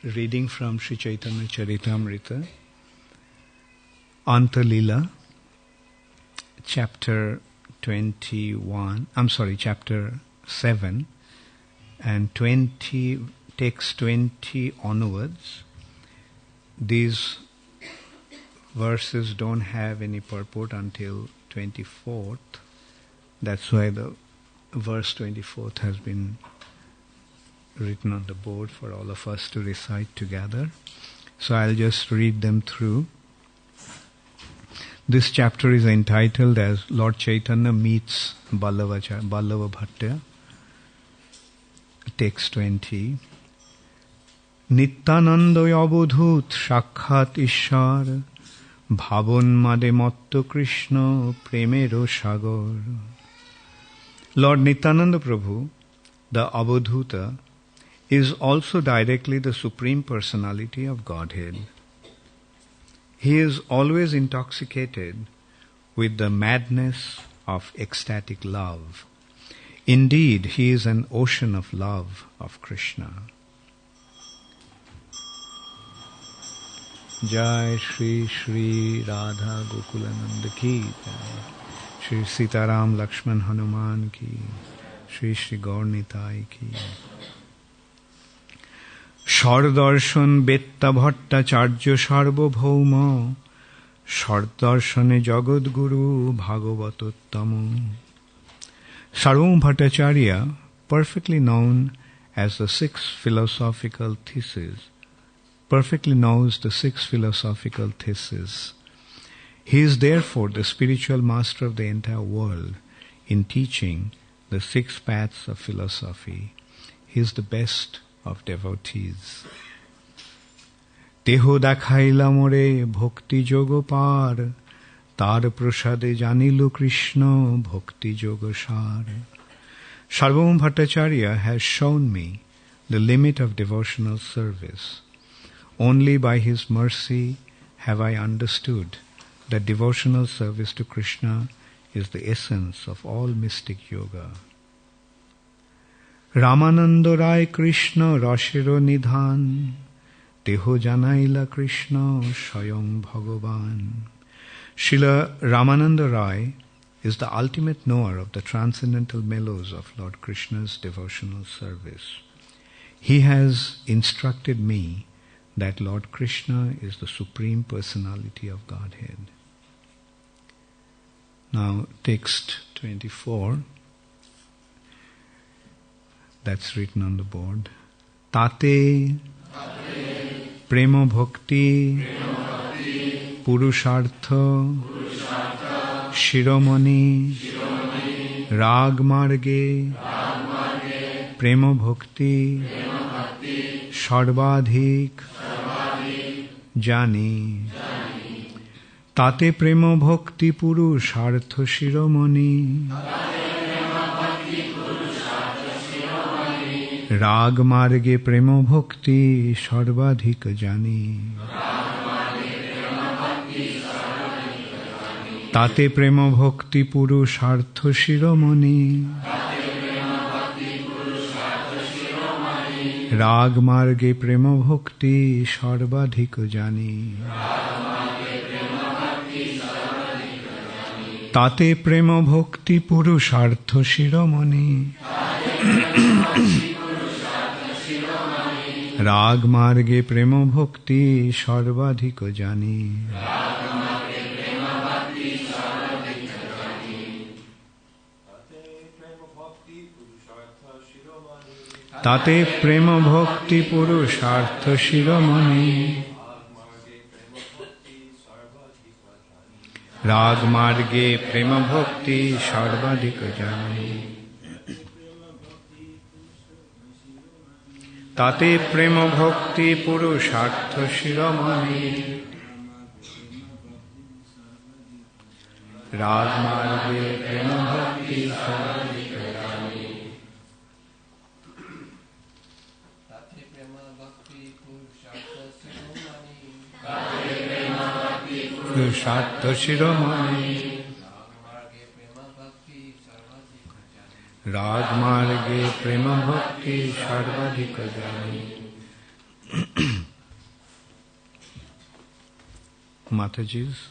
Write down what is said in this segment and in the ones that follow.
reading from Sri Chaitanya Charitamrita, Antya Lila, chapter 7 and 20, text 20 onwards. These verses don't have any purport until 24th. That's why the verse 24th has been written on the board for all of us to recite together. So I'll just read them through. This chapter is entitled as Lord Chaitanya meets Ballava Bhattya. Text 20. Nityananda Abodhut Shakhat Ishar Bhavon Made Matto Krishna Premero Sagar. Lord Nityananda Prabhu, the Abodhuta, is also directly the Supreme Personality of Godhead. He is always intoxicated with the madness of ecstatic love. Indeed, he is an ocean of love of Krishna. Jai Shri Shri Radha Gokulananda ki Jai. Shri Sitaram Lakshman Hanuman ki. Shri Shri Gaur Nitai ki. Shardarshan Betta Bhattacharya Sarvabhauma Shardarshane Jagad Guru Bhagavatottama. Sarvabhauma Bhattacharya, perfectly known as the six philosophical theses, perfectly knows the six philosophical theses. He is therefore the spiritual master of the entire world in teaching the six paths of philosophy. He is the best of devotees. Deho dakhaila more bhakti jogo par, tar prasade janilu Krishna bhakti jogo sar. Sarvabhauma Bhattacharya has shown me the limit of devotional service. Only by his mercy have I understood that devotional service to Krishna is the essence of all mystic yoga. Ramananda Rai Krishna Rashiro Nidhan Deho Janaila Krishna Shayam Bhagavan. Srila Ramananda Rai is the ultimate knower of the transcendental mellows of Lord Krishna's devotional service. He has instructed me that Lord Krishna is the Supreme Personality of Godhead. Now, text 24. That's written on the board. Tate Prema Bhakti Purushartha Shiromani Rag Marge Prema Bhakti Sarvadhik Jani. Tate Prema Bhakti Purushartha Shiromani Rag Marge Prema Bhakti Sarvadhik Jani. Tate Prema Bhakti Purushartha Shiromani Rag Marge Prema Bhakti Sarvadhik Jani. Tate Prema Bhakti Purushartha Shiromani Rag Marge Prema Bhakti Sarvadhik Jani. Tate Prema Bhakti Purushartha Shiromani Rag Marge Prema Bhakti Sarvadhik Jani. Tate Prema Bhakti Purushartha Shiromani Rag Marge Prema Bhakti Sarvadhik Jani. Tate Prema Bhakti Purushartha Shiromani Rag Marge Prema Bhakti Sarvadhik Jani. Mataji's.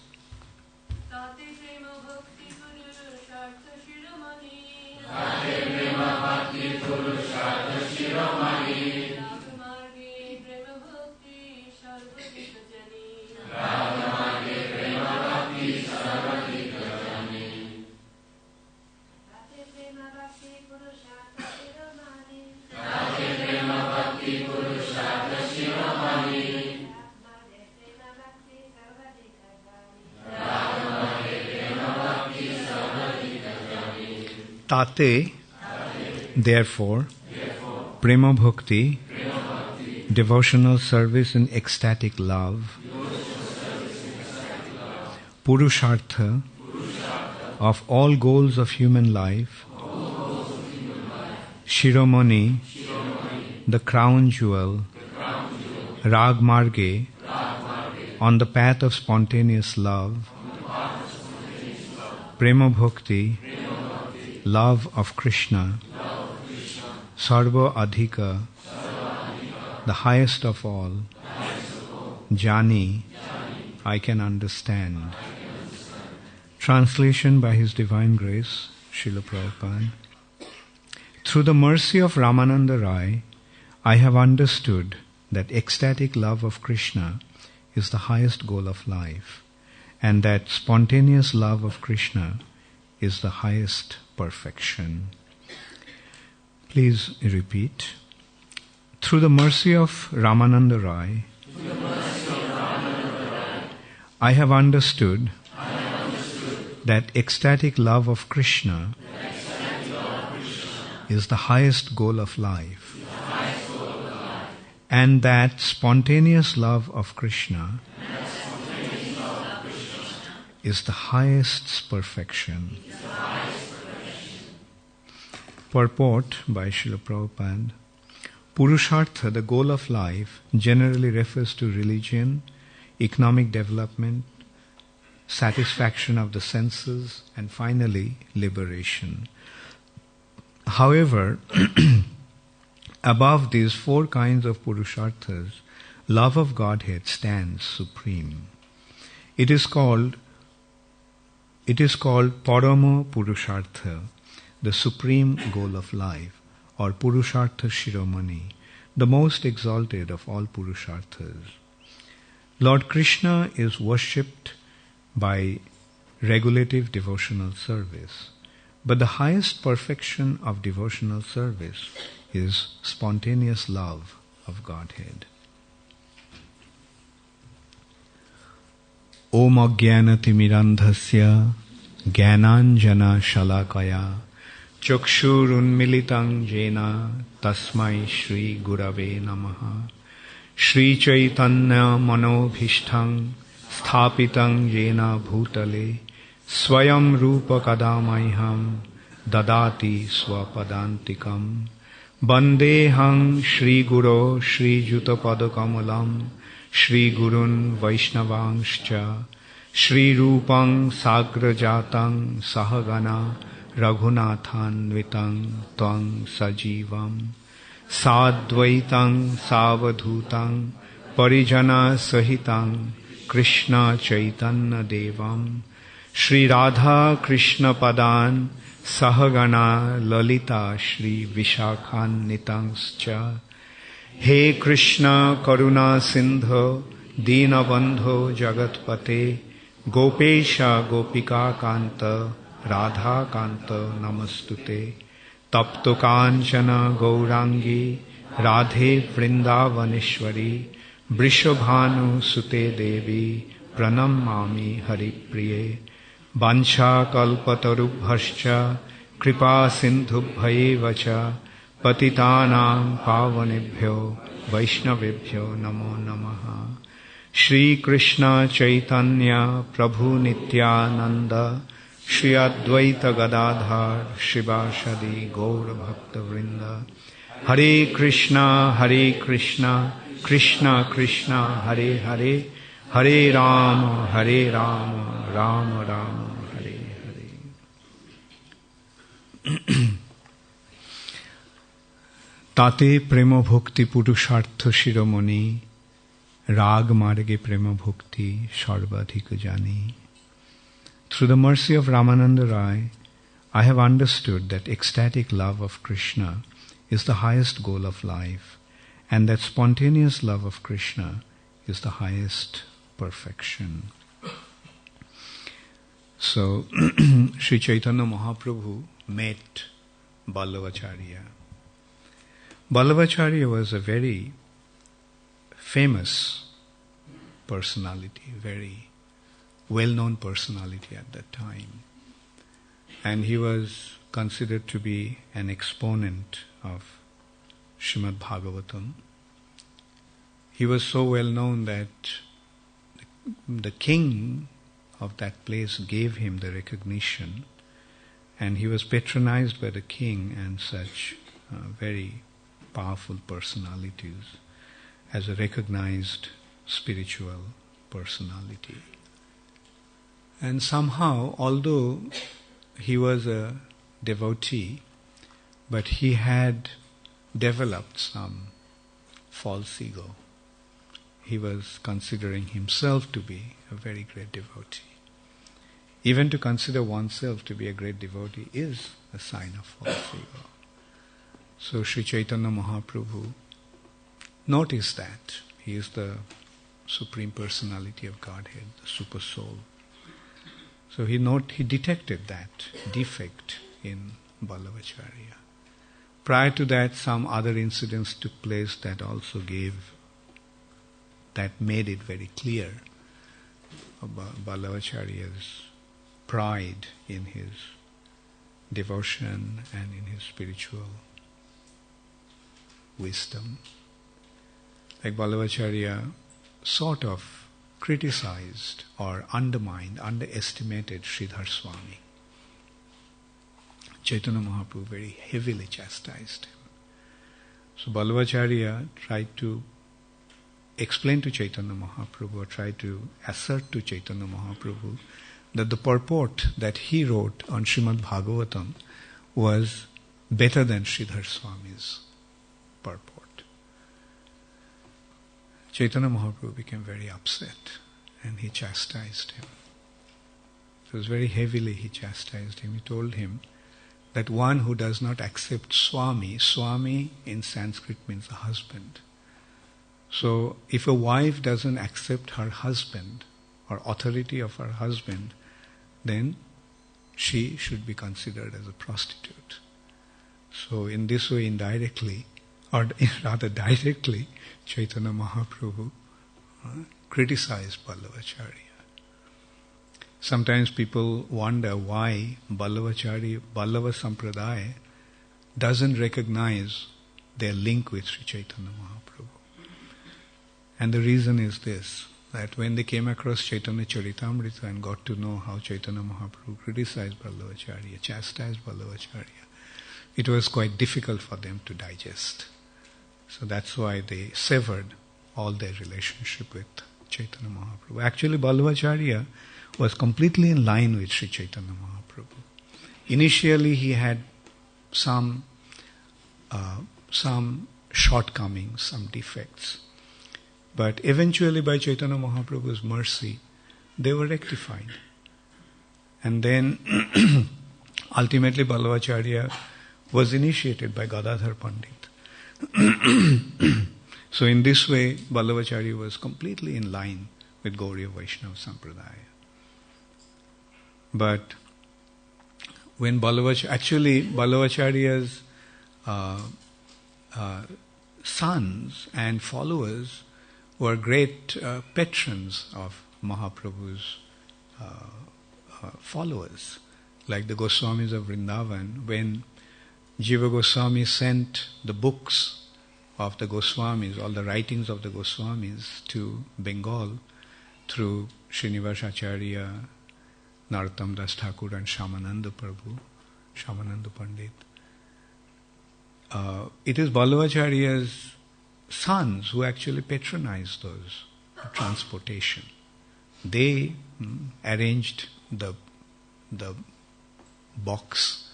Tate, therefore, Prema Bhakti, devotional service in ecstatic love, Purushartha, of all goals of human life, Shiromani, the crown jewel, Rag Marge, on the path of spontaneous love, Prema Bhakti, love of Krishna, Sarva Adhika, the highest of all, Jani, I can understand. Translation by His Divine Grace, Srila Prabhupada. Through the mercy of Ramananda Rai, I have understood that ecstatic love of Krishna is the highest goal of life, and that spontaneous love of Krishna is the highest perfection. Please repeat. Through the mercy of Ramananda Rai, I have understood that ecstatic love of Krishna is the highest goal of life, and that spontaneous love of Krishna is the highest perfection. Purport by Srila Prabhupada. Purushartha, the goal of life, generally refers to religion, economic development, satisfaction of the senses, and finally, liberation. However, above these four kinds of Purusharthas, love of Godhead stands supreme. It is called Parama Purushartha, the supreme goal of life, or Purushartha Shiromani, the most exalted of all Purusharthas. Lord Krishna is worshipped by regulative devotional service, but the highest perfection of devotional service is spontaneous love of Godhead. Om Ajnanatimirandhasya Jnananjana Shalakaya Chakshurunmilitang Jena Tasmai Shri Gurave Namaha Shri Chaitanya Manobhishthang Sthapitang Jena Bhutale Swayam Rupa Kadamaiham Dadati Swapadantikam Bandehang Shri Guru Shri Jutapadakamalam Shri Gurun Vaishnavangscha Shri Rupang Sagrajatang Sahagana Raghunathanvitang Tvang Sajivam Sadvaitang Savadhutang Parijana Sahitang Krishna Chaitanya Devam Shri Radha Krishna Padan Sahagana Lalita Shri Vishakhan Nitangscha He Krishna Karuna Sindho Dinabandho Jagatpate Gopesha Gopika Kanta Radha Kanta Namastute Tapto Kanchana Gaurangi Radhe Vrindavaneshwari Vrishabhanu Sute Devi Pranamami Haripriye Vancha Kalpatarubhascha Kripa Sindhubhyevacha Patitanam Pavanebhyo Vaishnavebhyo Namo Namaha Shri Krishna Chaitanya Prabhu Nityananda Shri Advaita Gadadhar Shivashadi Gaura Bhakta Vrinda Hare Krishna Krishna Krishna Hare Hare Hare Rama Rama Rama Hare Hare Tate Prema Bhakti Purushartha Shiromani Rag marge prema bhakti sarvadhika jani. Through the mercy of Ramananda Rai, I have understood that ecstatic love of Krishna is the highest goal of life, and that spontaneous love of Krishna is the highest perfection. So, Sri Chaitanya Mahaprabhu met Ballavacharya. Ballavacharya was a very famous personality, very well-known personality at that time. And he was considered to be an exponent of Srimad Bhagavatam. He was so well known that the king of that place gave him the recognition, and he was patronized by the king and such very powerful personalities as a recognized spiritual personality. And somehow, although he was a devotee, but he had developed some false ego. He was considering himself to be a very great devotee. Even to consider oneself to be a great devotee is a sign of false ego. So Sri Chaitanya Mahaprabhu noticed that. He is the Supreme Personality of Godhead, the Super Soul. So he detected that defect in Ballavacharya. Prior to that, some other incidents took place that made it very clear about Ballavacharya's pride in his devotion and in his spiritual wisdom. Like Ballavacharya sort of criticized or underestimated Sridhar Swami. Chaitanya Mahaprabhu very heavily chastised him. So Ballavacharya tried to explain to Chaitanya Mahaprabhu, or tried to assert to Chaitanya Mahaprabhu that the purport that he wrote on Srimad Bhagavatam was better than Sridhar Swami's purport. Chaitanya Mahaprabhu became very upset and he chastised him. It was very heavily he chastised him. He told him that one who does not accept Swami in Sanskrit means a husband. So if a wife doesn't accept her husband or authority of her husband, then she should be considered as a prostitute. So in this way, indirectly, or rather directly, Chaitanya Mahaprabhu criticized Ballavacharya. Sometimes people wonder why Ballava Sampradaya doesn't recognize their link with Sri Chaitanya Mahaprabhu. And the reason is this, that when they came across Chaitanya Charitamrita and got to know how Chaitanya Mahaprabhu criticized Ballavacharya, chastised Ballavacharya, it was quite difficult for them to digest. So that's why they severed all their relationship with Chaitanya Mahaprabhu. Actually, Ballavacharya was completely in line with Sri Chaitanya Mahaprabhu. Initially, he had some shortcomings, some defects. But eventually, by Chaitanya Mahaprabhu's mercy, they were rectified. And then, ultimately, Ballavacharya was initiated by Gadadhar Pandit. So in this way, Ballavacharya was completely in line with Gauriya Vaishnava Sampradaya. But when Ballavacharya's sons and followers were great patrons of Mahaprabhu's followers, like the Goswamis of Vrindavan. When Jiva Goswami sent the books of the Goswamis, all the writings of the Goswamis to Bengal through Srinivas Acharya, Narottam Das Thakur and Shamananda Pandit. It is Ballavacharya's sons who actually patronized those transportation. They arranged the box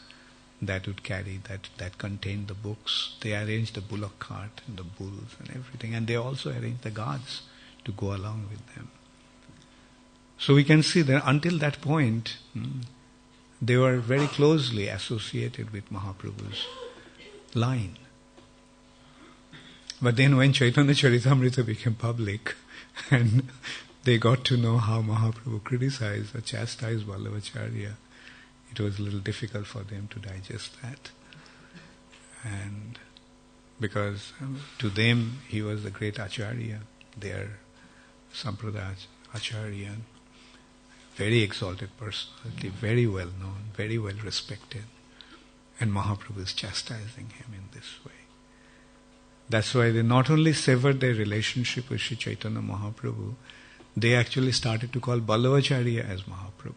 that would carry, that contained the books. They arranged the bullock cart and the bulls and everything. And they also arranged the guards to go along with them. So we can see that until that point, they were very closely associated with Mahaprabhu's line. But then when Chaitanya Charitamrita became public and they got to know how Mahaprabhu criticized or chastised Vallabhacharya, it was a little difficult for them to digest that. And because to them he was the great Acharya, their Sampradaya Acharya, very exalted personality, very well known, very well respected. And Mahaprabhu is chastising him in this way. That's why they not only severed their relationship with Sri Chaitanya Mahaprabhu, they actually started to call Vallabhacharya as Mahaprabhu,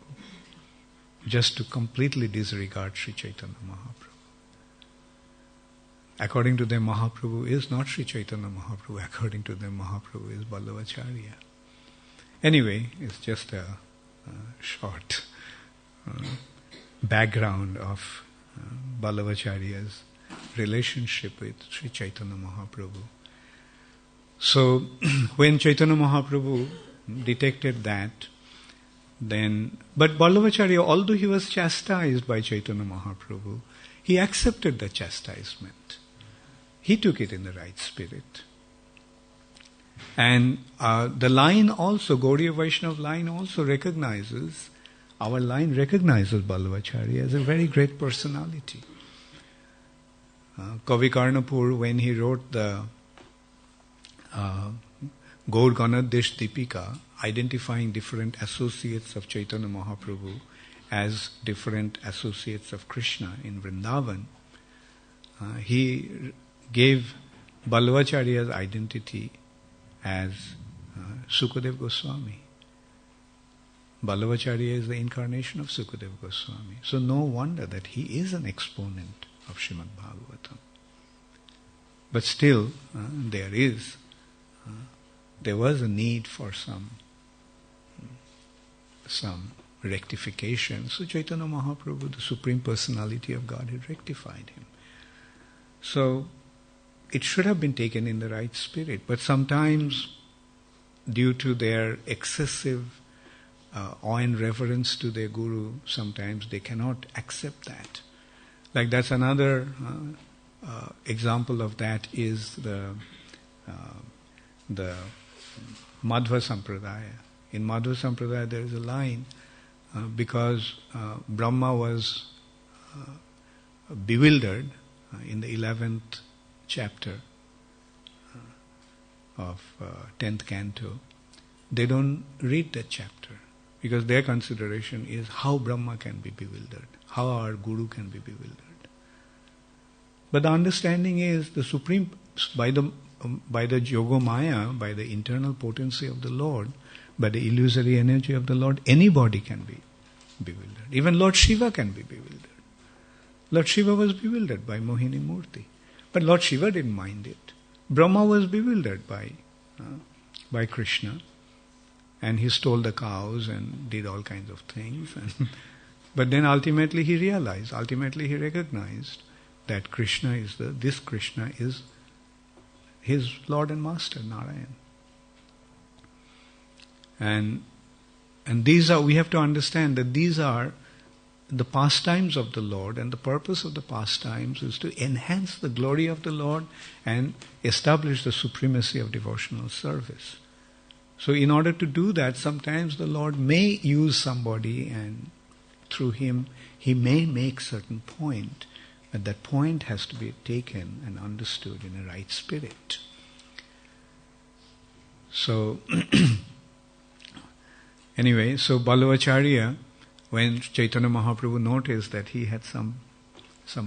just to completely disregard Sri Chaitanya Mahaprabhu. According to them, Mahaprabhu is not Sri Chaitanya Mahaprabhu. According to them, Mahaprabhu is Vallabhacharya. Anyway, it's just a short background of Vallabhacharya's relationship with Sri Chaitanya Mahaprabhu. So, when Chaitanya Mahaprabhu detected that, but Vallabhacharya, although he was chastised by Chaitanya Mahaprabhu, he accepted the chastisement. He took it in the right spirit. And the line also, Gaudiya Vaishnava line also recognizes, our line recognizes Vallabhacharya as a very great personality. Kavi Karnapur, when he wrote the Gaur Ganadesh Deepika, identifying different associates of Chaitanya Mahaprabhu as different associates of Krishna in Vrindavan, he gave Vallabhacharya's identity as Sukadev Goswami. Vallabhacharya is the incarnation of Sukadev Goswami. So no wonder that he is an exponent of Srimad Bhagavatam. But still, there was a need for some rectification. So Chaitanya Mahaprabhu, the Supreme Personality of Godhead, rectified him. So it should have been taken in the right spirit. But sometimes, due to their excessive awe and reverence to their Guru, sometimes they cannot accept that. Like that's another example of that is the Madhva Sampradaya. In Madhva Sampradaya there is a line, because Brahma was bewildered in the 11th chapter of 10th canto, they don't read that chapter because their consideration is how Brahma can be bewildered, how our Guru can be bewildered. But the understanding is the Supreme, by the Yogamaya, by the internal potency of the Lord, by the illusory energy of the Lord, anybody can be bewildered. Even Lord Shiva can be bewildered. Lord Shiva was bewildered by Mohini Murti. But Lord Shiva didn't mind it. Brahma was bewildered by Krishna, and he stole the cows and did all kinds of things. But then ultimately he realized, ultimately he recognized that this Krishna is his Lord and Master, Narayan. And we have to understand that these are the pastimes of the Lord, and the purpose of the pastimes is to enhance the glory of the Lord and establish the supremacy of devotional service. So in order to do that, sometimes the Lord may use somebody, and through him he may make certain point, but that point has to be taken and understood in a right spirit. So anyway, so Vallabhacharya, when Chaitanya Mahaprabhu noticed that he had some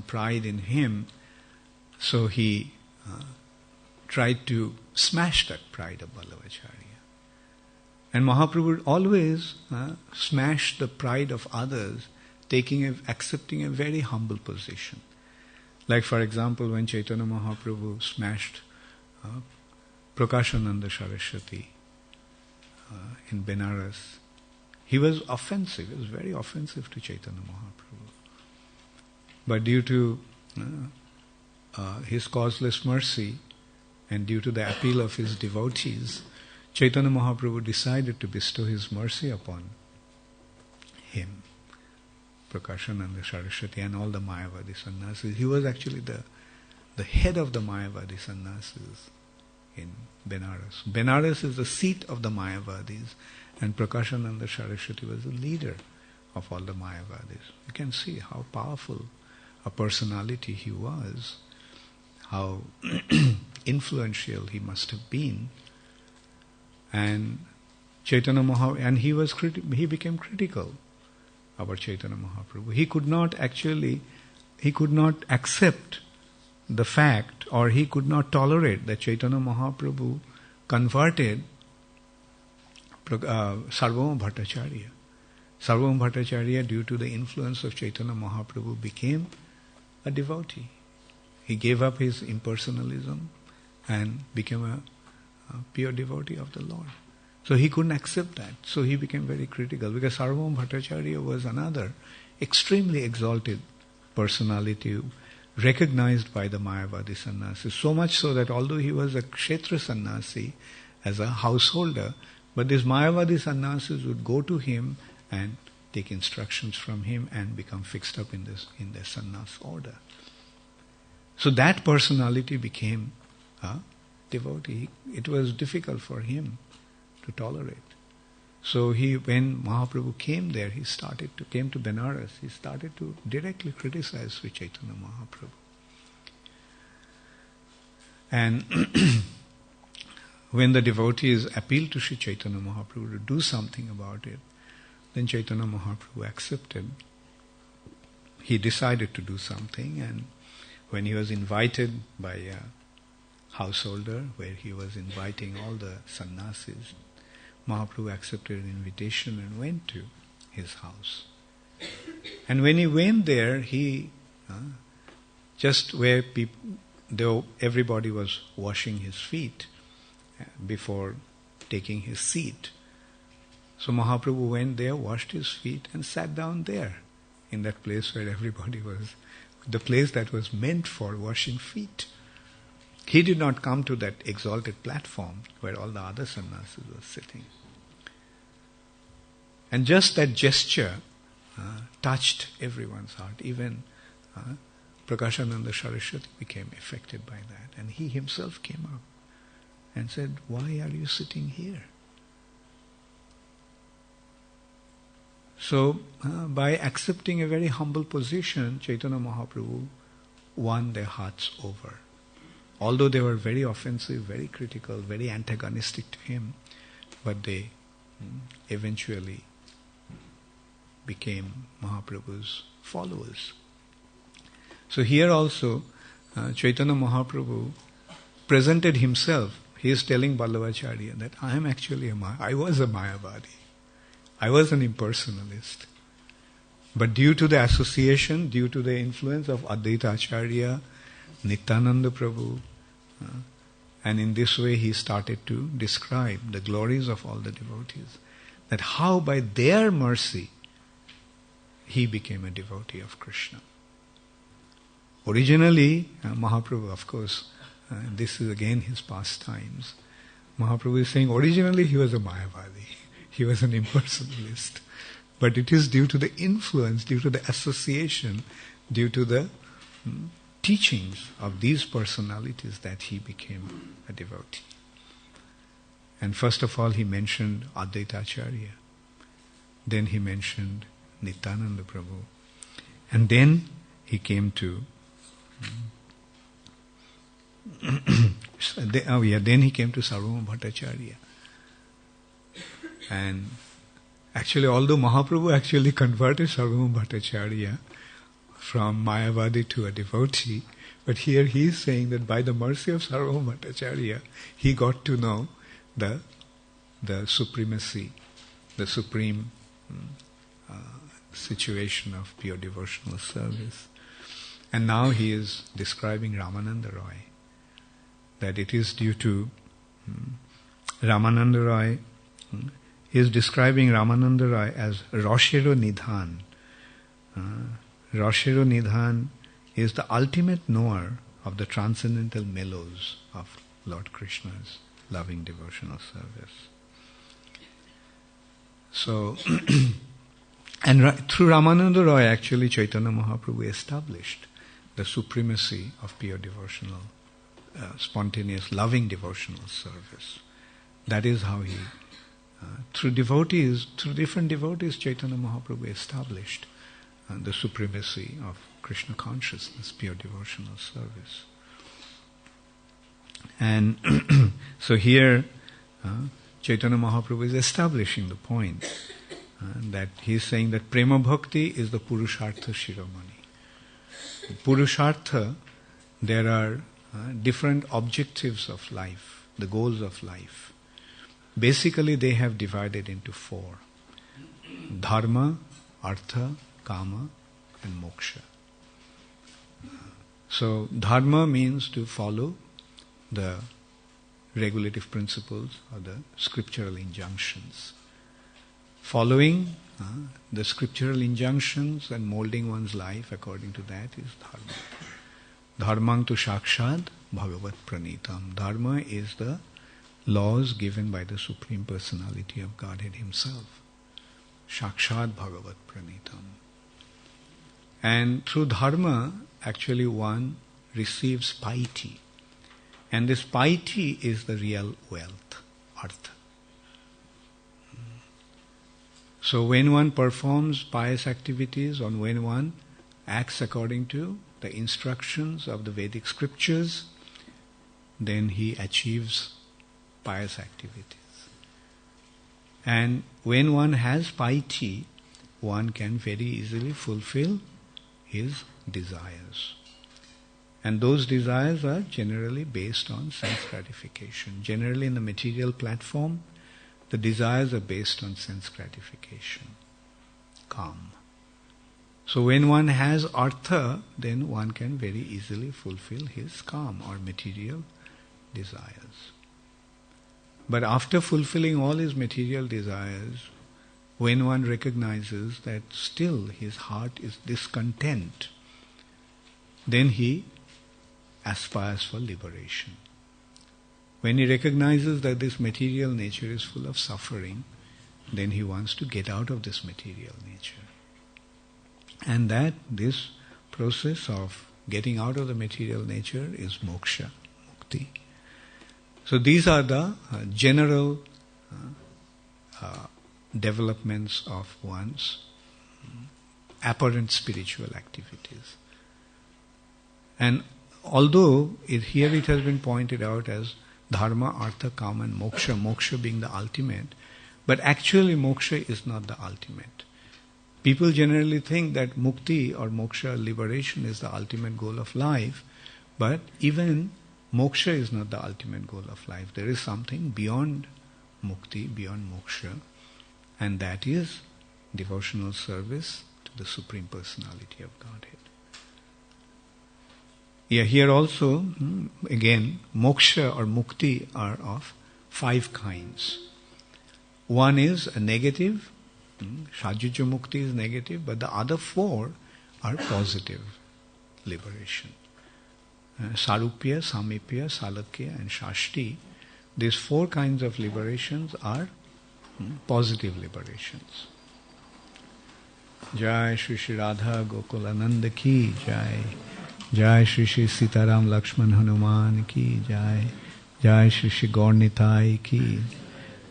pride in him, so he tried to smash that pride of Vallabhacharya. And Mahaprabhu always smashed the pride of others, accepting a very humble position. Like for example, when Chaitanya Mahaprabhu smashed Prakashananda Saraswati in Benares, he was offensive. He was very offensive to Chaitanya Mahaprabhu. But due to his causeless mercy and due to the appeal of his devotees, Chaitanya Mahaprabhu decided to bestow his mercy upon him, Prakashananda Saraswati, and all the Mayavadi sannyasis. He was actually the head of the Mayavadi sannyasis in Benares. Benares is the seat of the Mayavadis, and Prakashananda Saraswati was the leader of all the Mayavadis. You can see how powerful a personality he was, how influential he must have been. And Chaitanya Mahaprabhu, and he became critical about Chaitanya Mahaprabhu. He could not accept the fact, or he could not tolerate that Chaitanya Mahaprabhu converted Sarvabhauma Bhattacharya. Sarvabhauma Bhattacharya, due to the influence of Chaitanya Mahaprabhu, became a devotee. He gave up his impersonalism and became a pure devotee of the Lord. So he couldn't accept that. So he became very critical, because Sarvabhauma Bhattacharya was another extremely exalted personality recognized by the Mayavadi sannyasis. So much so that although he was a Kshetra sannyasi, as a householder, but these Mayavadi sannyasis would go to him and take instructions from him and become fixed up in their sannyas order. So that personality became a devotee. It was difficult for him to tolerate. So when Mahaprabhu came there, came to Benares, he started to directly criticize Sri Chaitanya Mahaprabhu. And when the devotees appealed to Sri Chaitanya Mahaprabhu to do something about it, then Chaitanya Mahaprabhu accepted. He decided to do something, and when he was invited by a householder, where he was inviting all the sannyasis, Mahaprabhu accepted an invitation and went to his house. And when he went there, he just where everybody was washing his feet before taking his seat. So Mahaprabhu went there, washed his feet, and sat down there in that place where everybody was, the place that was meant for washing feet. He did not come to that exalted platform where all the other sannyasis were sitting. And just that gesture touched everyone's heart. Even Prakashananda Saraswati became affected by that. And he himself came up and said, "Why are you sitting here?" So, by accepting a very humble position, Chaitanya Mahaprabhu won their hearts over. Although they were very offensive, very critical, very antagonistic to him, but they eventually became Mahaprabhu's followers. So here also, Chaitanya Mahaprabhu presented himself. He is telling Vallabhacharya that I am actually I was a Mayavadi. I was an impersonalist. But due to the association, due to the influence of Advaita Acharya, Nityananda Prabhu, and in this way he started to describe the glories of all the devotees. That how by their mercy he became a devotee of Krishna. Originally, Mahaprabhu, of course, this is again his pastimes. Mahaprabhu is saying originally he was a Mayavadi. He was an impersonalist. But it is due to the influence, due to the association, due to the teachings of these personalities that he became a devotee. And first of all he mentioned Advaita Acharya. Then he mentioned Nityananda Prabhu. And then he came to then he came to Sarvabhauma Bhattacharya. And actually, although Mahaprabhu actually converted Sarvabhauma Bhattacharya from Mayavadi to a devotee, but here he is saying that by the mercy of Sarvabhauma Bhattacharya, he got to know the supremacy, the supreme situation of pure devotional service. And now he is describing Ramananda Roy, that it is due to Ramananda Roy. He is describing Ramananda Roy as Roshero Nidhan. Roshero Nidhan is the ultimate knower of the transcendental mellows of Lord Krishna's loving devotional service. So, and through Ramananda Roy, actually Chaitanya Mahaprabhu established the supremacy of pure devotional, spontaneous, loving devotional service. That is how he, through different devotees, Chaitanya Mahaprabhu established the supremacy of Krishna consciousness, pure devotional service. And so here, Chaitanya Mahaprabhu is establishing the point that he is saying that Prema Bhakti is the Purushartha Shiromani. Purushartha, there are different objectives of life, the goals of life. Basically, they have divided into 4. Dharma, Artha, Kama, and Moksha. So, Dharma means to follow the regulative principles or the scriptural injunctions. Following the scriptural injunctions and molding one's life according to that is Dharma. Dharmang tu Shakshad Bhagavat Pranitam. Dharma is the laws given by the Supreme Personality of Godhead Himself. Shakshad Bhagavat Pranitam. And through Dharma, actually one receives piety. And this piety is the real wealth, Artha. So when one performs pious activities or when one acts according to the instructions of the Vedic scriptures, then he achieves pious activities. And when one has piety, one can very easily fulfill his desires. And those desires are generally based on sense gratification. Generally in the material platform, the desires are based on sense gratification. Calm. So when one has artha, then one can very easily fulfill his calm or material desires. But after fulfilling all his material desires, when one recognizes that still his heart is discontent, then he aspires for liberation. When he recognizes that this material nature is full of suffering, then he wants to get out of this material nature. And that this process of getting out of the material nature is moksha, mukti. So these are the general developments of one's apparent spiritual activities. And although here it has been pointed out as dharma, artha, kama and moksha, moksha being the ultimate, but actually moksha is not the ultimate. People generally think that mukti or moksha, liberation, is the ultimate goal of life, but even moksha is not the ultimate goal of life. There is something beyond mukti, beyond moksha, and that is devotional service to the Supreme Personality of Godhead. Yeah, here also, again, moksha or mukti are of 5 kinds. One is a negative, shajuja mukti is negative, but the other 4 are positive liberation. Sarupya, Samipya, Salakya and Shashti, these 4 kinds of liberations are positive liberations. Jai Shri Shri Radha Gokulananda ki Jai. Jai Shri Shri Sitaram Lakshman Hanuman ki Jai. Jai Shri Shri Gaur Nitai ki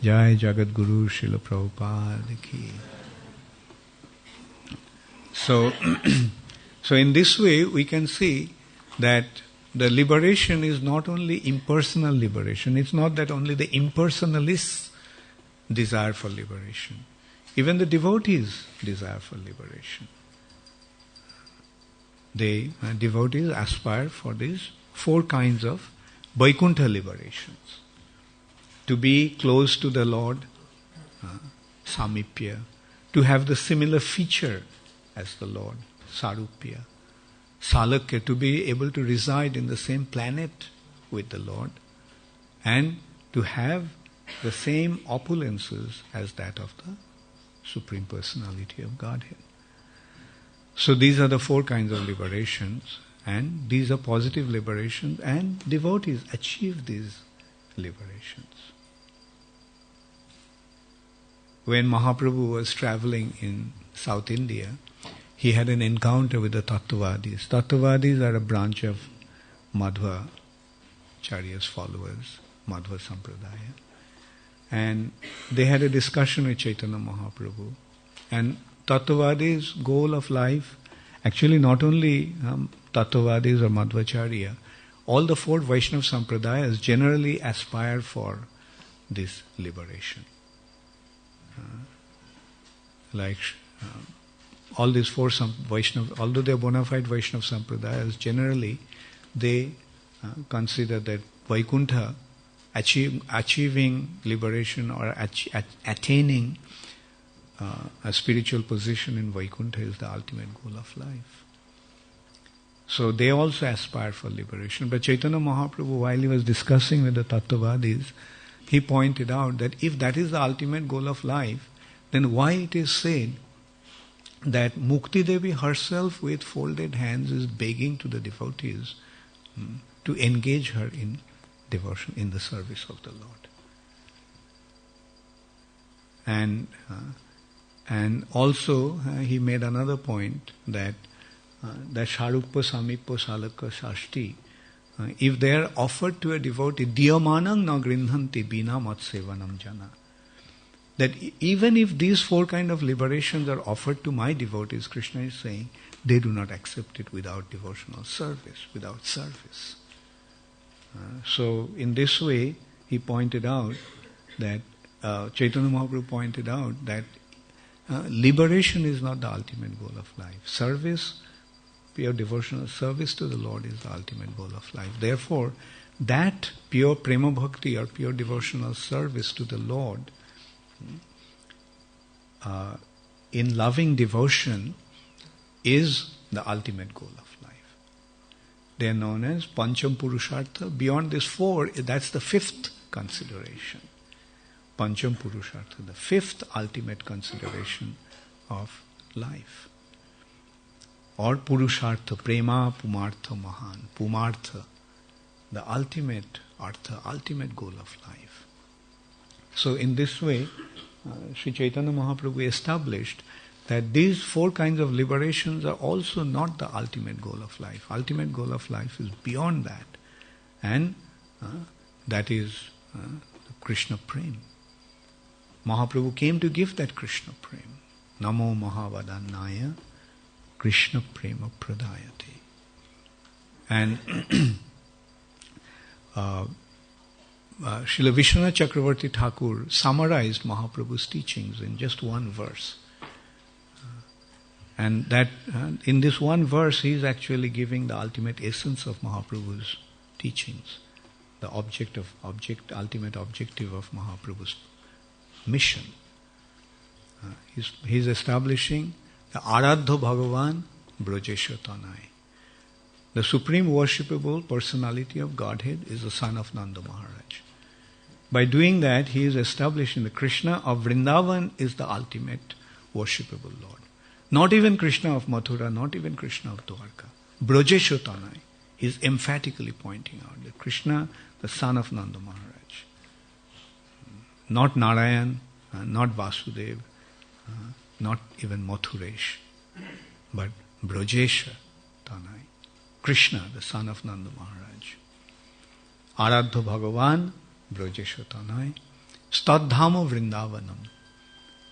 Jai. Jagat Guru Srila Prabhupada ki. So in this way we can see that the liberation is not only impersonal liberation. It's not that only the impersonalists desire for liberation. Even the devotees desire for liberation. Devotees aspire for these 4 kinds of Vaikuntha liberations. To be close to the Lord, Samipya. To have the similar feature as the Lord, Sarupya. Salakya, to be able to reside in the same planet with the Lord. And to have the same opulences as that of the Supreme Personality of Godhead. So these are the 4 kinds of liberations, and these are positive liberations, and devotees achieve these liberations. When Mahaprabhu was traveling in South India, he had an encounter with the Tattvadis. Tattvadis are a branch of Madhvacharya's followers, Madhva Sampradaya. And they had a discussion with Chaitanya Mahaprabhu. And Tattvadis' goal of life, actually not only Tattvadis or Madhvacharya, all the four Vaishnava Sampradayas generally aspire for this liberation. All these four Vaishnava, although they are bona fide Vaishnava Sampradayas, generally they consider that Vaikuntha, achieving liberation or attaining a spiritual position in Vaikuntha is the ultimate goal of life. So they also aspire for liberation. But Chaitanya Mahaprabhu, while he was discussing with the Tattvadis, he pointed out that if that is the ultimate goal of life, then why it is said that Mukti Devi herself with folded hands is begging to the devotees to engage her in devotion, in the service of the Lord. And also he made another point that Sharukpa Samippa Salaka Shashti, if they are offered to a devotee, Diyamanang na grindhanti bina matsevanam jana, that even if these four kind of liberations are offered to my devotees, Krishna is saying, they do not accept it without devotional service, without service. So in this way, he pointed out that, Chaitanya Mahaprabhu pointed out that liberation is not the ultimate goal of life. Service, pure devotional service to the Lord is the ultimate goal of life. Therefore, that pure prema bhakti or pure devotional service to the Lord in loving devotion is the ultimate goal of life. They are known as Pancham Purushartha. Beyond this four, that's the fifth consideration. Pancham Purushartha, the fifth ultimate consideration of life. Or Purushartha, Prema Pumartha Mahan. Pumartha, the ultimate artha, ultimate goal of life. So in this way, Sri Chaitanya Mahaprabhu established that these four kinds of liberations are also not the ultimate goal of life. Ultimate goal of life is beyond that. And that is Krishna Prem. Mahaprabhu came to give that Krishna Prem. Namo Mahavadannaya Krishna Prema Pradayate. And Srila Vishwanath Chakravarti Thakur summarized Mahaprabhu's teachings in just one verse. And that in this one verse he is actually giving the ultimate essence of Mahaprabhu's teachings, the ultimate objective of Mahaprabhu's mission. He is establishing the Aradha Bhagavan Brajesha Tanai. The supreme worshipable personality of Godhead is the son of Nanda Maharaj. By doing that, he is establishing the Krishna of Vrindavan is the ultimate worshipable Lord. Not even Krishna of Mathura, not even Krishna of Dwarka. Brajesha Tanai. He is emphatically pointing out that Krishna, the son of Nanda Maharaj. Not Narayan, not Vasudev, not even Mathuresh, but Brajesha Tanai. Krishna, the son of Nanda Maharaj. Aradha Bhagavan, Brajesha Tanai. Stadhama Vrindavanam.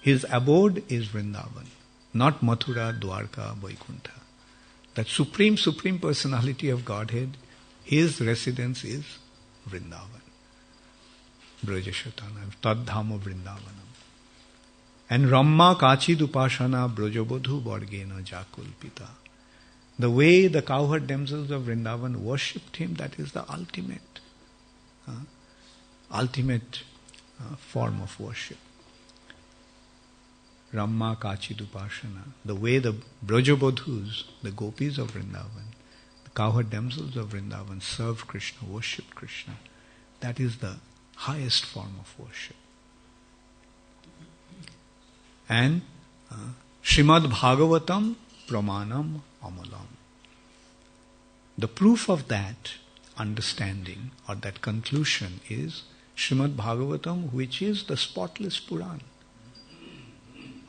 His abode is Vrindavan, not Mathura, Dwarka, Vaikuntha. That supreme personality of Godhead, his residence is Vrindavan. Brajesha Tanai. Tadhama Vrindavanam. And Ramma Kachid Upashana Brajabodhu Vargena Jakulpita. The way the cowherd damsels of Vrindavan worshipped him, that is the ultimate form of worship. Ramma Kachid Upashana. The way the Brajabodhus, the gopis of Vrindavan, the cowherd damsels of Vrindavan served Krishna, worshipped Krishna. That is the highest form of worship. And Srimad Bhagavatam Pramanam Amalam. The proof of that understanding or that conclusion is Srimad Bhagavatam, which is the spotless Puran.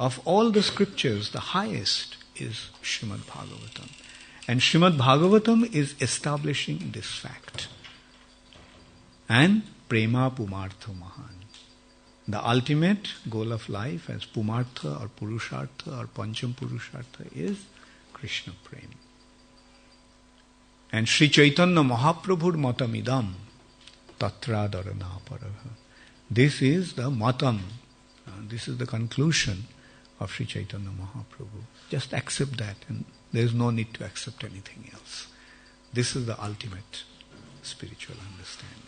Of all the scriptures, the highest is Srimad Bhagavatam. And Srimad Bhagavatam is establishing this fact. And Prema Pumartha Mahan. The ultimate goal of life as Pumartha or Purushartha or Pancham Purushartha is Krishna Prem. And Sri Chaitanya Mahaprabhur Matamidam Tatradarana Paraha. This is the matam. This is the conclusion of Sri Chaitanya Mahaprabhu. Just accept that, and there is no need to accept anything else. This is the ultimate spiritual understanding.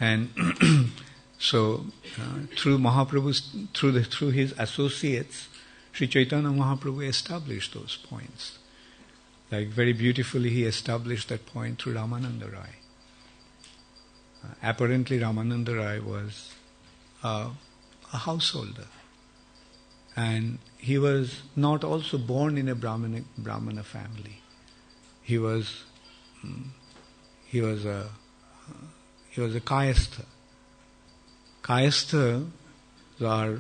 And so, through Mahaprabhu's, through his associates, Sri Chaitanya Mahaprabhu established those points. Like very beautifully, he established that point through Ramananda Rai. Apparently, Ramananda Rai was a householder, and he was not also born in a Brahmana family. He was a Kayastha. Kayastha are,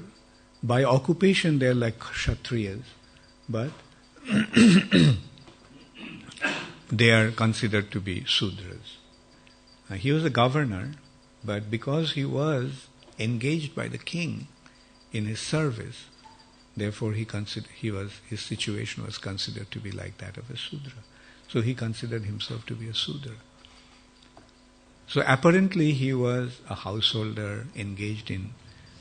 by occupation, they are like Kshatriyas, but they are considered to be Sudras. He was a governor, but because he was engaged by the king in his service, therefore his situation was considered to be like that of a Sudra. So he considered himself to be a Sudra. So apparently he was a householder engaged in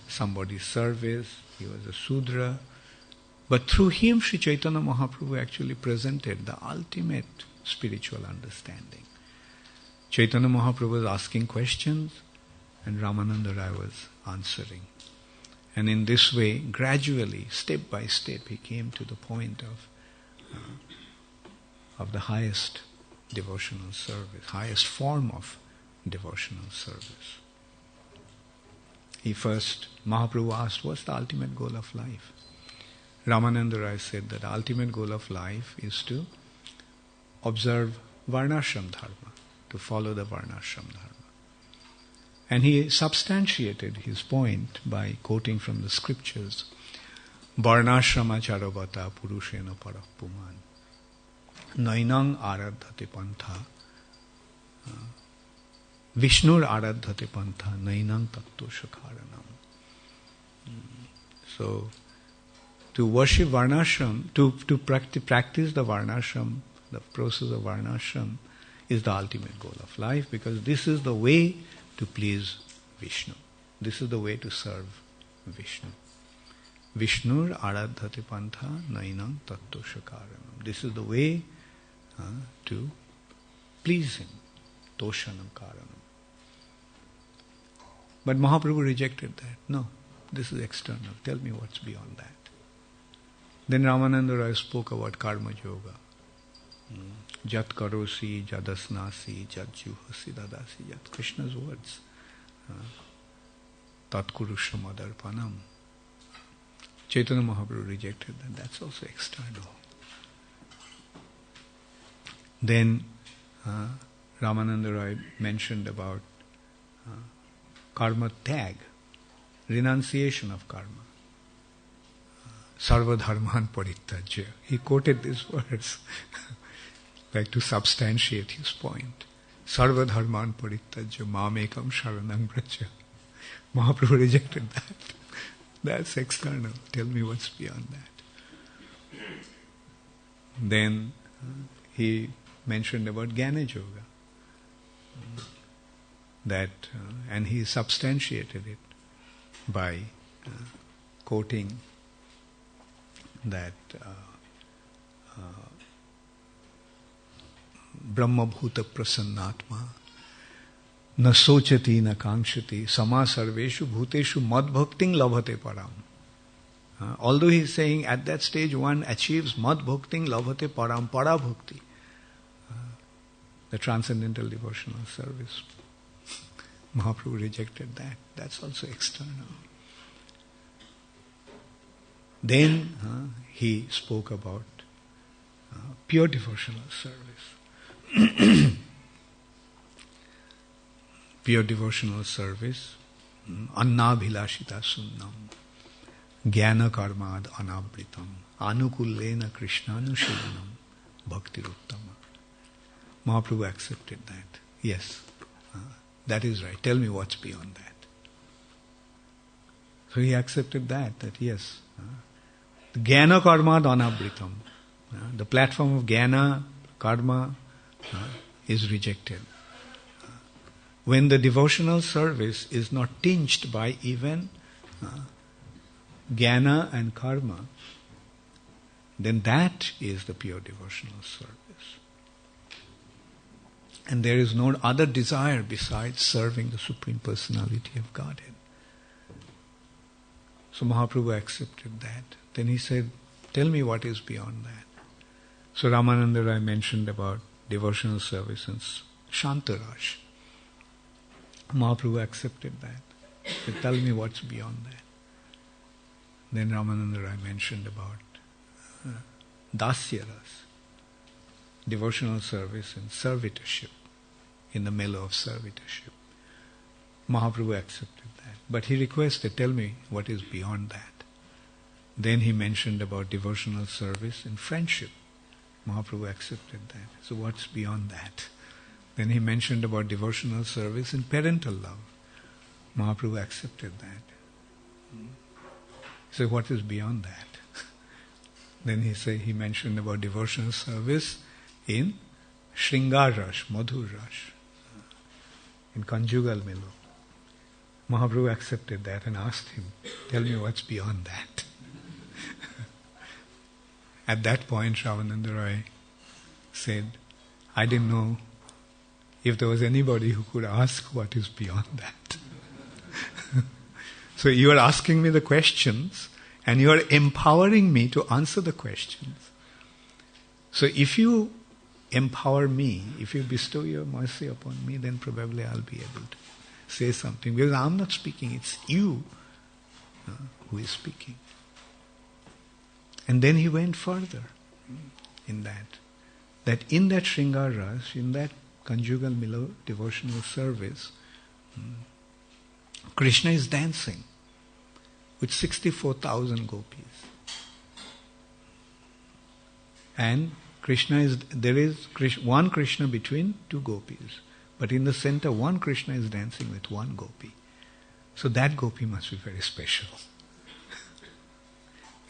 somebody's service. He was a Sudra. But through him, Sri Chaitanya Mahaprabhu actually presented the ultimate spiritual understanding. Chaitanya Mahaprabhu was asking questions and Ramananda Rai was answering. And in this way, gradually, step by step, he came to the point of the highest devotional service, highest form of devotional service. Mahaprabhu asked, what's the ultimate goal of life? Ramananda Rai said that the ultimate goal of life is to observe Varnashram Dharma, to follow the Varnashram Dharma. And he substantiated his point by quoting from the scriptures, Varnashrama Charabhata Purushena Parapuman Nainang Aradhate Pantha Vishnur Aradhate Pantha Nainang Tatto Shakaranam. So, to worship Varnashram, to practice the Varnashram, the process of Varnashram is the ultimate goal of life, because this is the way to please Vishnu. This is the way to serve Vishnu. Vishnur Aradhate Pantha Nainam Tatto Shakaranam. This is the way to please him. Toshanam Karanam. But Mahaprabhu rejected that. No, this is external. Tell me what's beyond that. Then Ramananda Rai spoke about Karma Yoga. Jat karosi, jadasnasi, jat juhasi, dadasi, jat. Krishna's words. Tat kurushramadarpanam. Chaitanya Mahaprabhu rejected that. That's also external. Then Ramananda Rai mentioned about karma tag, renunciation of karma. Sarva dharman parittajya. He quoted these words like to substantiate his point. Sarva dharman parittajya mamekam sharanam braja. Mahaprabhu rejected that. That's external. Tell me what's beyond that. Then he mentioned about Jnana Yoga. And he substantiated it by quoting that Brahma Bhuta Prasannatma Na Sochati Na Kankshati Sama Sarveshu Bhuteshu Mad Bhakting Labhate Param. Although he is saying at that stage one achieves Mad Bhakting Labhate Param, Para Bhakti, the transcendental devotional service. Mahaprabhu rejected that. That's also external. Then he spoke about pure devotional service. pure devotional service, annabhilashita sunnam, jnana karmad anabritam, anukullena krishnanushilanam, bhakti uttama. Mahaprabhu accepted that. Yes, that is right. Tell me what's beyond that. So he accepted that yes, the jnana karmad anabritam, the platform of jnana, karma is rejected. When the devotional service is not tinged by even jnana and karma, then that is the pure devotional service. And there is no other desire besides serving the Supreme Personality of Godhead. So Mahaprabhu accepted that. Then he said, tell me what is beyond that. So Ramananda Rai mentioned about devotional service and Shantaraj. Mahaprabhu accepted that. He said, tell me what's beyond that. Then Ramananda Rai mentioned about Dasyaras, devotional service and servitorship, in the mellow of servitorship. Mahaprabhu accepted that. But he requested, tell me what is beyond that. Then he mentioned about devotional service and friendship. Mahaprabhu accepted that. So what's beyond that? Then he mentioned about devotional service and parental love. Mahaprabhu accepted that. So what is beyond that? Then he mentioned about devotional service in Shringar Rash, Madhur Rash, in conjugal mellow. Mahaprabhu accepted that and asked him, tell me what's beyond that. At that point, Ramananda Rai said, I didn't know if there was anybody who could ask what is beyond that. So you are asking me the questions and you are empowering me to answer the questions. So if you empower me, if you bestow your mercy upon me, then probably I'll be able to say something. Because I'm not speaking, it's you who is speaking. And then he went further in that in that Shringar Ras, in that conjugal Milo devotional service, Krishna is dancing with 64,000 gopis. And there is one Krishna between two gopis. But in the center, one Krishna is dancing with one gopi. So that gopi must be very special.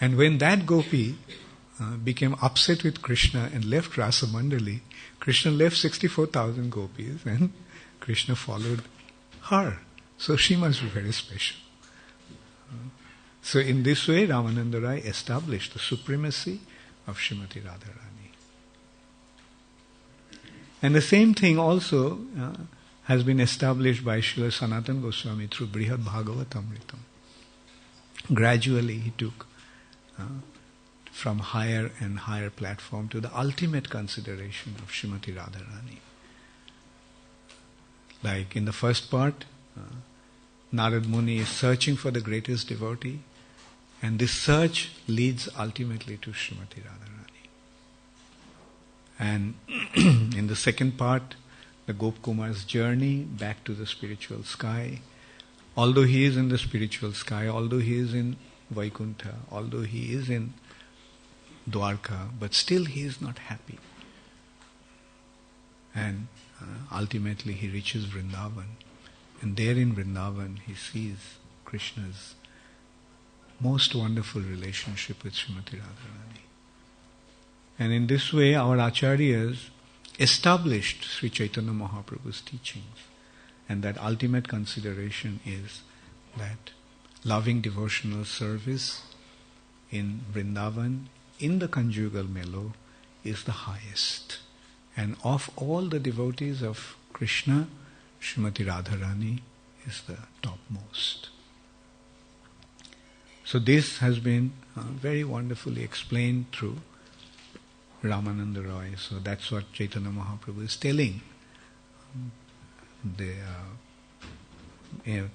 And when that gopi became upset with Krishna and left Rasa Mandali, Krishna left 64,000 gopis and Krishna followed her. So she must be very special. So in this way, Ramananda Rai established the supremacy of Srimati Radharani. And the same thing also has been established by Srila Sanatana Goswami through Brihad Bhagavatamritam. Gradually he took from higher and higher platform to the ultimate consideration of Srimati Radharani. Like in the first part, Narad Muni is searching for the greatest devotee, and this search leads ultimately to Srimati Radharani. And in the second part, the Gopkumar's journey back to the spiritual sky. Although he is in the spiritual sky, although he is in Vaikuntha, although he is in Dwarka, but still he is not happy. And ultimately he reaches Vrindavan. And there in Vrindavan he sees Krishna's most wonderful relationship with Srimati Radharani. And in this way our Acharyas established Sri Chaitanya Mahaprabhu's teachings. And that ultimate consideration is that loving devotional service in Vrindavan, in the conjugal mellow, is the highest. And of all the devotees of Krishna, Srimati Radharani is the topmost. So this has been very wonderfully explained through Ramananda Roy. So that's what Chaitanya Mahaprabhu is telling.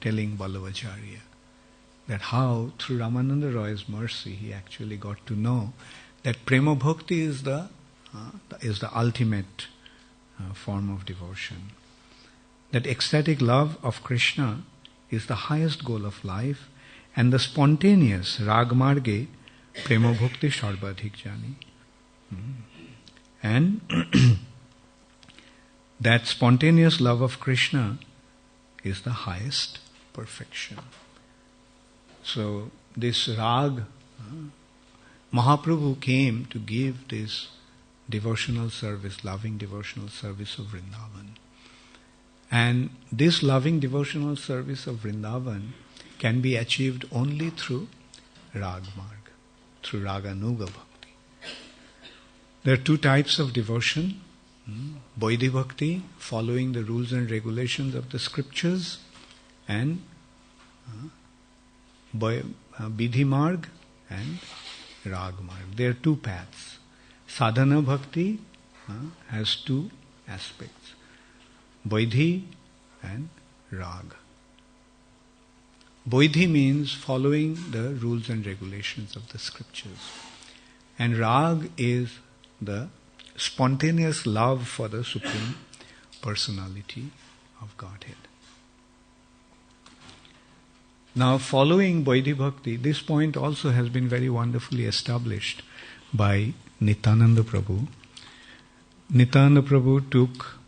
Telling Ballavacharya that how through Ramananda Roy's mercy he actually got to know that Prema Bhakti is the ultimate form of devotion. that ecstatic love of Krishna is the highest goal of life, and the spontaneous rag marge prema bhakti sarvadhik jani. And that spontaneous love of Krishna is the highest perfection. So this rag, Mahaprabhu came to give this devotional service, loving devotional service of Vrindavan. And this loving devotional service of Vrindavan can be achieved only through rag marg, through raganuga bhakti. There are two types of devotion. Vaidhi bhakti, following the rules and regulations of the scriptures, and vidhi marg and rag marg. There are two paths. Sadhana bhakti has two aspects, vaidhi and rag. Vaidhi means following the rules and regulations of the scriptures, and rag is the spontaneous love for the Supreme Personality of Godhead. Now, following Vaidhi Bhakti, this point also has been very wonderfully established by Nityananda Prabhu. Nityananda Prabhu took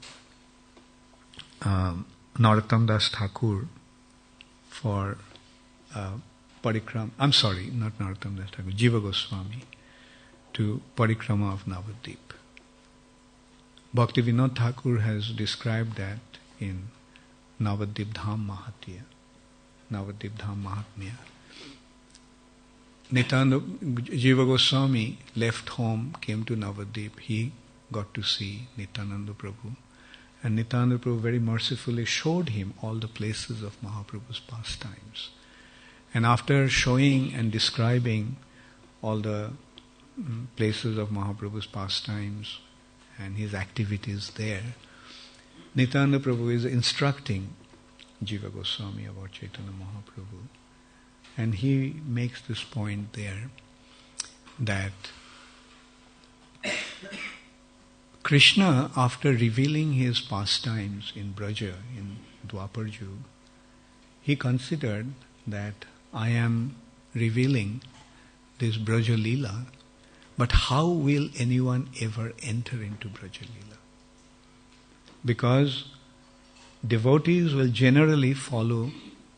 Narottam Das Thakur for parikram. I'm sorry, not Narottam Das Thakur, Jiva Goswami, to parikrama of Navadvip. Bhakti Vinod Thakur has described that in Navadvip Dham Mahatya, Navadvip Dham Mahatmya. Nityananda Jiva Goswami left home, came to Navadvip. He got to see Nityananda Prabhu. And Nityananda Prabhu very mercifully showed him all the places of Mahaprabhu's pastimes. And after showing and describing all the places of Mahaprabhu's pastimes and his activities there, Nityananda Prabhu is instructing Jiva Goswami about Chaitanya Mahaprabhu. And he makes this point there that Krishna, after revealing his pastimes in Braja, in Dwapar Yuga, he considered that I am revealing this Braja Lila, but how will anyone ever enter into Braja Lila? Because devotees will generally follow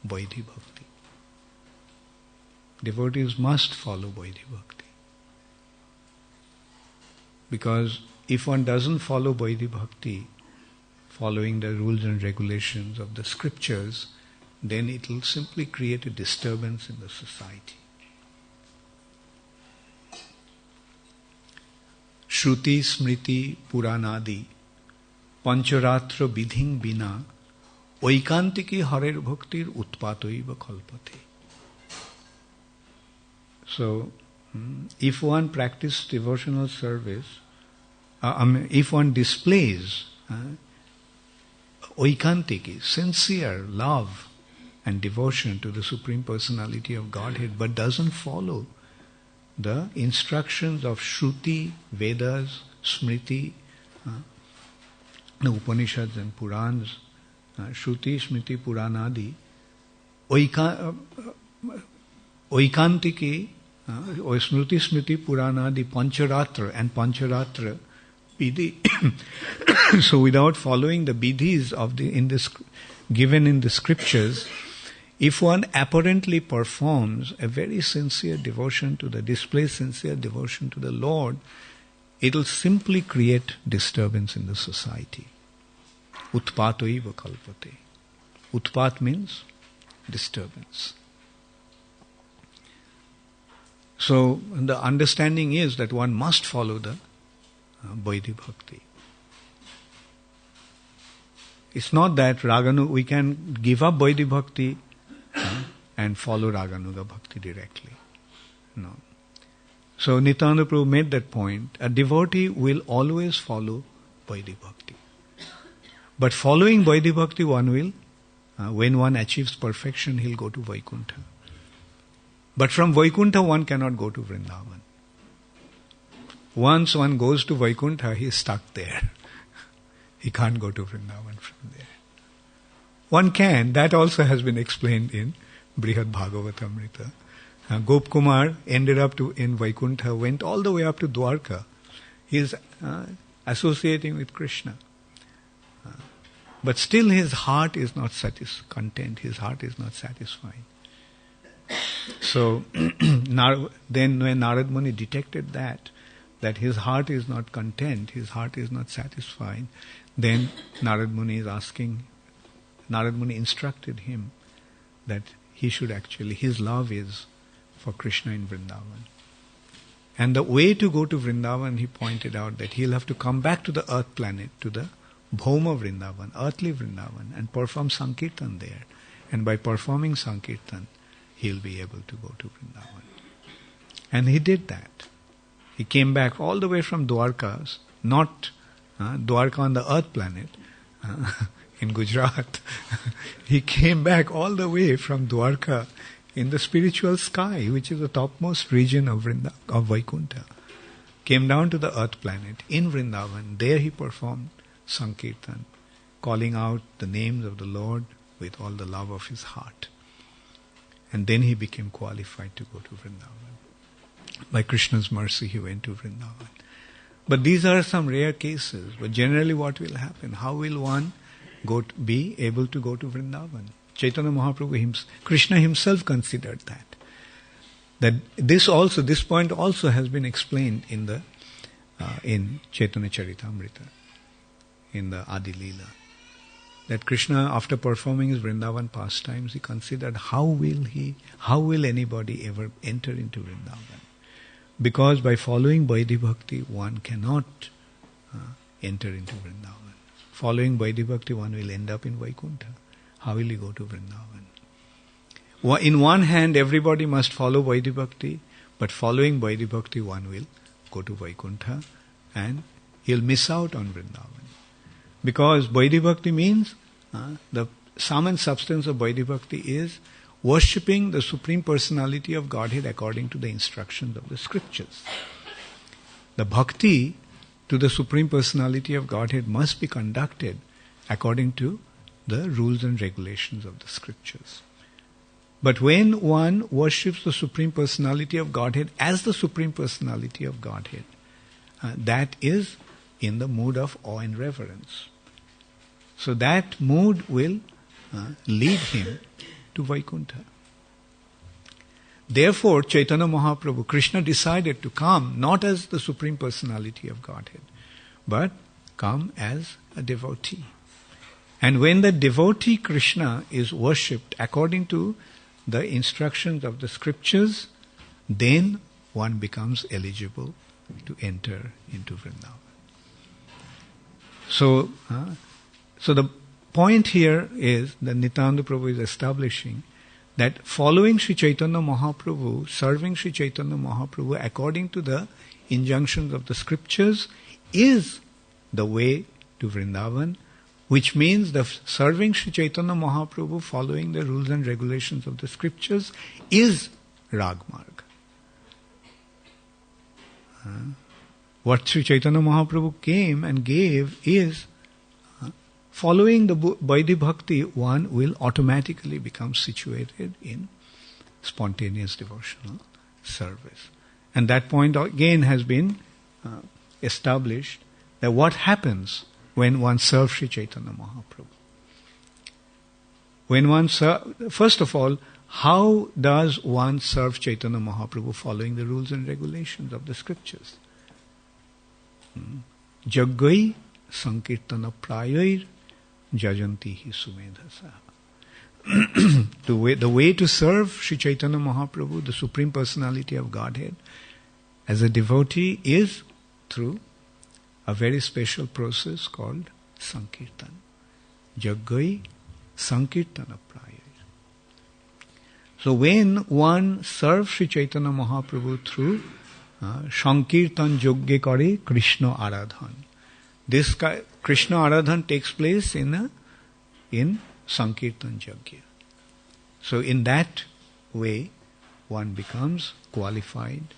Vaidhi Bhakti. Devotees must follow Vaidhi Bhakti. Because if one doesn't follow Vaidhi Bhakti, following the rules and regulations of the scriptures, then it will simply create a disturbance in the society. Shruti, Smriti, Puranadi, Pancharatra Vidhing Bina, Oikantiki Harer Bhaktir Utpatoiva Kalpate. So, if one practices devotional service, if one displays oikantiki, sincere love and devotion to the Supreme Personality of Godhead, but doesn't follow the instructions of Shruti, Vedas, Smriti, the Upanishads and Purans, Shruti, Smriti, Puranadi, oikantiki, Smriti, Smriti, Puranadi, Pancharatra and Pancharatra Vidhi. So without following the Vidhis of given in the scriptures, if one apparently performs a very sincere devotion displays sincere devotion to the Lord, it will simply create disturbance in the society. Utpatoiva kalpate. Utpat means disturbance. So the understanding is that one must follow the Vaidhi Bhakti. It's not that we can give up Vaidhi Bhakti and follow Raganuga Bhakti directly. No. So Nityananda Prabhu made that point. A devotee will always follow Vaidhi Bhakti. But following Vaidhi Bhakti, one will, when one achieves perfection, he'll go to Vaikuntha. But from Vaikuntha, one cannot go to Vrindavan. Once one goes to Vaikuntha, he is stuck there. He can't go to Vrindavan from there. one can. That also has been explained in Brihad Bhagavatamrita. Gop Kumar ended up in Vaikuntha, went all the way up to Dwarka. He is associating with Krishna. But still his heart is not content. His heart is not satisfied. So then when Narad Muni detected that his heart is not content, his heart is not satisfied, then Narad Muni instructed him that he should actually, his love is for Krishna in Vrindavan. And the way to go to Vrindavan, he pointed out that he'll have to come back to the earth planet, to the Bhauma Vrindavan, earthly Vrindavan, and perform Sankirtan there. And by performing Sankirtan, he'll be able to go to Vrindavan. And he did that. He came back all the way from Dwarka, not Dwarka on the earth planet, in Gujarat. He came back all the way from Dwarka in the spiritual sky, which is the topmost region of Vaikuntha. Came down to the earth planet in Vrindavan. There he performed Sankirtan, calling out the names of the Lord with all the love of his heart. And then he became qualified to go to Vrindavan. By Krishna's mercy, he went to Vrindavan. But these are some rare cases. But generally what will happen? How will one be able to go to Vrindavan? Chaitanya Mahaprabhu, Krishna himself considered that this point also has been explained in Chaitanya Charitamrita, in the Adi Lila. That Krishna, after performing his Vrindavan pastimes, he considered how will anybody ever enter into Vrindavan? Because by following Vaidhi Bhakti, one cannot enter into Vrindavan. Following Vaidhi Bhakti, one will end up in Vaikuntha. How will he go to Vrindavan? In one hand, everybody must follow Vaidhi Bhakti, but following Vaidhi Bhakti, one will go to Vaikuntha and he'll miss out on Vrindavan. Because Vaidhi Bhakti means, the sum and substance of Vaidhi Bhakti is worshipping the Supreme Personality of Godhead according to the instructions of the scriptures. The bhakti to the Supreme Personality of Godhead must be conducted according to the rules and regulations of the scriptures. But when one worships the Supreme Personality of Godhead as the Supreme Personality of Godhead, that is in the mood of awe and reverence. So that mood will lead him to Vaikuntha. Therefore, Chaitanya Mahaprabhu, Krishna decided to come not as the Supreme Personality of Godhead, but come as a devotee. And when the devotee Krishna is worshipped according to the instructions of the scriptures, then one becomes eligible to enter into Vrindavan. So the point here is that Nityananda Prabhu is establishing that following Sri Chaitanya Mahaprabhu, serving Sri Chaitanya Mahaprabhu according to the injunctions of the scriptures is the way to Vrindavan, which means the serving Sri Chaitanya Mahaprabhu following the rules and regulations of the scriptures is Ragmarg. What Sri Chaitanya Mahaprabhu came and gave is following the Vaidhi Bhakti, one will automatically become situated in spontaneous devotional service. And that point again has been established, that what happens when one serves Sri Chaitanya Mahaprabhu. First of all, how does one serve Chaitanya Mahaprabhu following the rules and regulations of the scriptures? Jaggai Sankirtana Prayair Jajanti hi Sumedhasa. The way to serve Sri Chaitanya Mahaprabhu, the Supreme Personality of Godhead, as a devotee is through a very special process called Sankirtan. Jaggai Sankirtana Prayai. So when one serves Sri Chaitanya Mahaprabhu through Sankirtan Yogge Kare Krishna Aradhan. This Krishna Aradhan takes place in Sankirtan Yajna. So in that way, one becomes qualified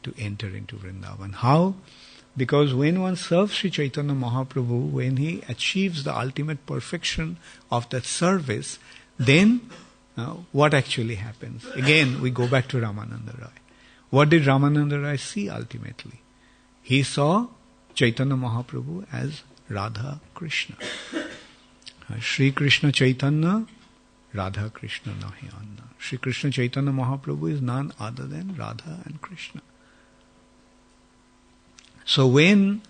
to enter into Vrindavan. How? Because when one serves Sri Chaitanya Mahaprabhu, when he achieves the ultimate perfection of that service, then what actually happens? Again, we go back to Ramananda Rai. What did Ramananda Rai see ultimately? He saw Chaitanya Mahaprabhu as Radha Krishna. Sri Krishna Chaitanya, Radha Krishna nahi anna. Sri Krishna Chaitanya Mahaprabhu is none other than Radha and Krishna. So when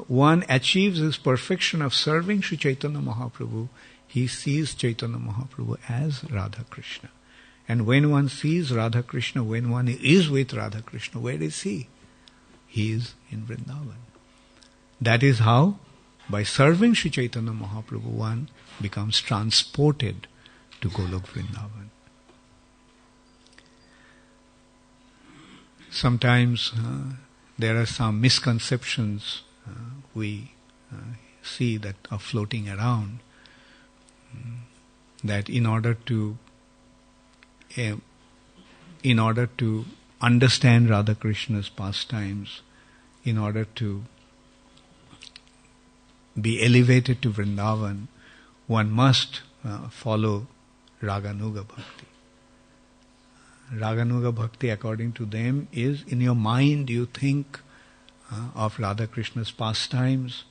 one achieves this perfection of serving Sri Chaitanya Mahaprabhu, he sees Chaitanya Mahaprabhu as Radha Krishna. And when one sees Radha Krishna, when one is with Radha Krishna, where is he? He is in Vrindavan. That is how, by serving Sri Chaitanya Mahaprabhu, one becomes transported to Golok Vrindavan. Sometimes there are some misconceptions we see that are floating around, that in order to understand Radha Krishna's pastimes, in order to be elevated to Vrindavan, one must follow Raganuga Bhakti. Raganuga Bhakti, according to them, is in your mind you think of Radha Krishna's pastimes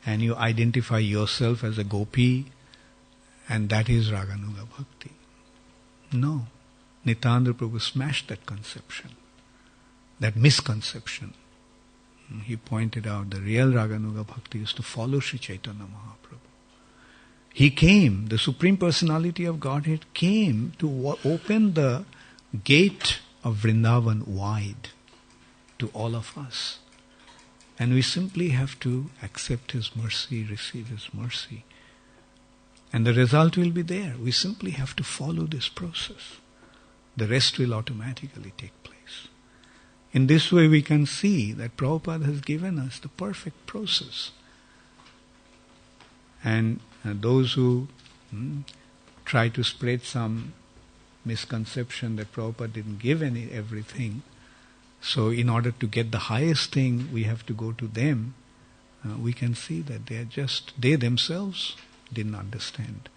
and you identify yourself as a gopi, and that is Raganuga Bhakti. No. Nityananda Prabhu smashed that conception, that misconception. He pointed out the real Raganuga Bhakti is to follow Sri Chaitanya Mahaprabhu. He came, the Supreme Personality of Godhead came to open the gate of Vrindavan wide to all of us. And we simply have to accept His mercy, receive His mercy. And the result will be there. We simply have to follow this process. The rest will automatically take place. In this way we can see that Prabhupada has given us the perfect process. And those who try to spread some misconception that Prabhupada didn't give everything, so in order to get the highest thing we have to go to them, we can see that they themselves didn't understand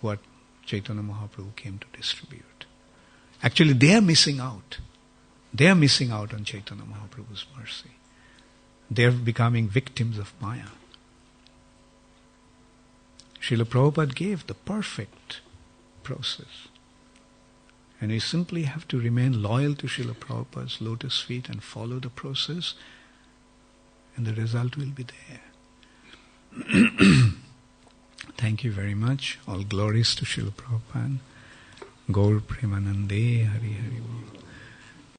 what Chaitanya Mahaprabhu came to distribute. Actually, they are missing out. They are missing out on Chaitanya Mahaprabhu's mercy. They are becoming victims of Maya. Srila Prabhupada gave the perfect process. And we simply have to remain loyal to Srila Prabhupada's lotus feet and follow the process, and the result will be there. Thank you very much. All glories to Srila Prabhupada. Gaur Premanande Hari Hari.